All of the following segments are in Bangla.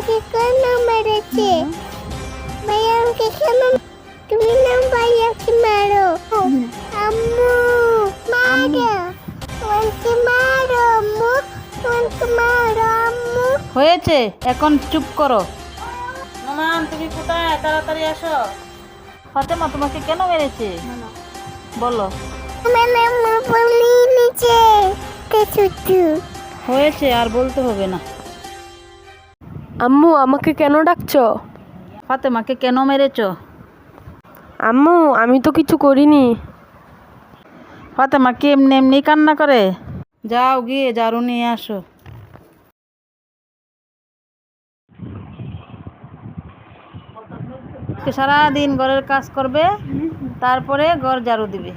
আমাকে কেন মেরেছে? ভাইয়া আমাকে কেন? তুমি না ভাইয়াকে মারো। আম্মু মারো, আমাকে মারো আম্মু, আমাকে মারো আম্মু। হয়েছে, এখন চুপ করো। নোমান, তুমি কোথায়? তাড়াতাড়ি আসো। ফাতেমা তোমাকে কেন মেরেছে বলো। আমার আম্মু বলি নিচে শুধু। হয়েছে, আর বলতে হবে না। আম্মু আমাকে কেন ডাকছো? ফাতেমাকে কেন মেরেছো? আম্মু আমি তো কিছু করিনি। ফাতেমা কি এমনি এমনি কান্না করে? যাও গিয়ে ঝাড়ু নিয়ে আসো। সারাদিন ঘরের কাজ করবে, তারপরে ঘর ঝাড়ু দিবে।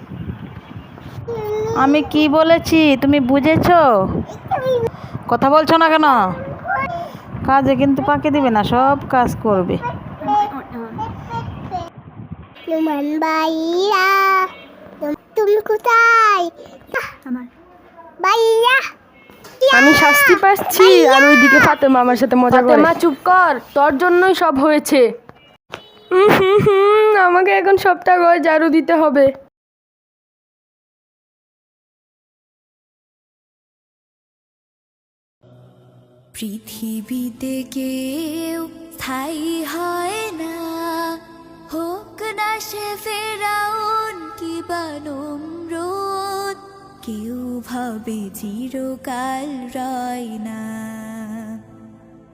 আমি কি বলেছি তুমি বুঝেছো? কথা বলছো না কেন? কাজে কিন্তু ফাঁকি দিবে না, সব কাজ করবে। নোমান ভাইয়া, তুমি কোথায়? আমার ভাইয়া, আমি শাস্তি পাচ্ছি আর ওইদিকে ফাতেমা আমার সাথে মজা করে। ফাতেমা চুপ কর, তোর জন্যই সব হয়েছে। আমাকে এখন সবটা ঘর ঝাড়ু দিতে হবে। পৃথিবীতে কেউ স্থায়ী হয় না, হোক না সে ফেরাউন কিবা নমরুদ, কেউ ভাবে চিরকাল রয় না।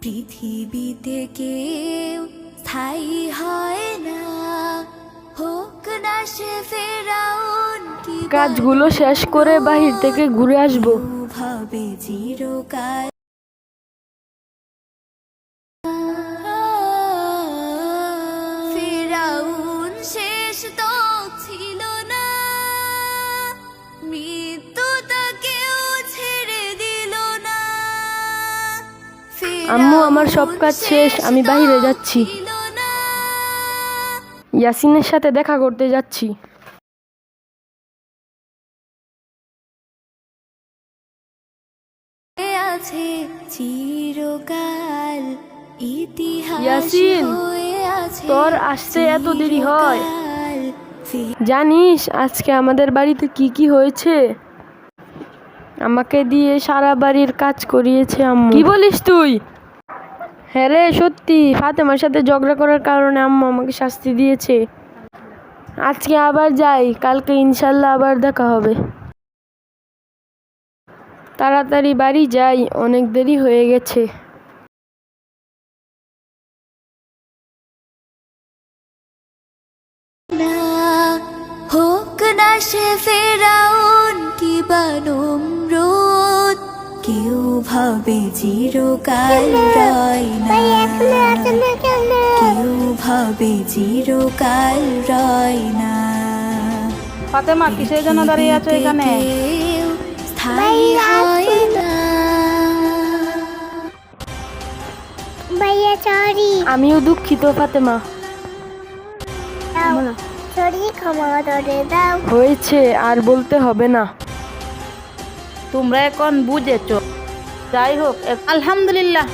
পৃথিবীতে কেউ স্থায়ী হয় না, হোক না সে ফেরাউন কিবা কাজগুলো শেষ করে বাহির থেকে ঘুরে আসবো। কেউ ভাবে চিরকাল। ফিরাউন শেষ তো ছিল না, মৃত্যু তাকেও ছেড়ে দিল না। আম্মু আমার সব কাজ শেষ, আমি বাইরে যাচ্ছি। ইয়াসিনের সাথে দেখা করতে যাচ্ছি। আছে চিরকাল ইতিহাস ইয়াসিন, হয়ে আছে তোর আসতে এত দেরি হয়? চিরকাল। জানিস আজকে আমাদের বাড়িতে কি কি হয়েছে? আমাকে দিয়ে সারা বাড়ির কাজ করিয়েছে আম্মু। কি বলিস তুই? হ্যাঁ রে সত্যি, ফাতেমার সাথে ঝগড়া করার কারণে আম্মু আমাকে শাস্তি দিয়েছে। আজকে আবার যাই, কালকে ইনশাল্লাহ আবার দেখা হবে। তাড়াতাড়ি বাড়ি যাই, অনেক দেরি হয়ে গেছে। না হোক না সে ফেরাউন কিবা নমরুদ, কেউ ভাবে চিরকাল রয় না। ভাইয়া এখনো আসে না কেন? কেউ ভাবে চিরকাল রয় না। ফাতেমা কিসের জন্য দাঁড়িয়ে আছো এখানে? কেউ স্থায়ী হয় না। ভাইয়া সরি, আমিও দুঃখিত ফাতেমা। সরি, ক্ষমা করে দাও। হয়েছে, আর বলতে হবে না। তোমরা এখন বুঝেছো। যাই হোক, আলহামদুলিল্লাহ,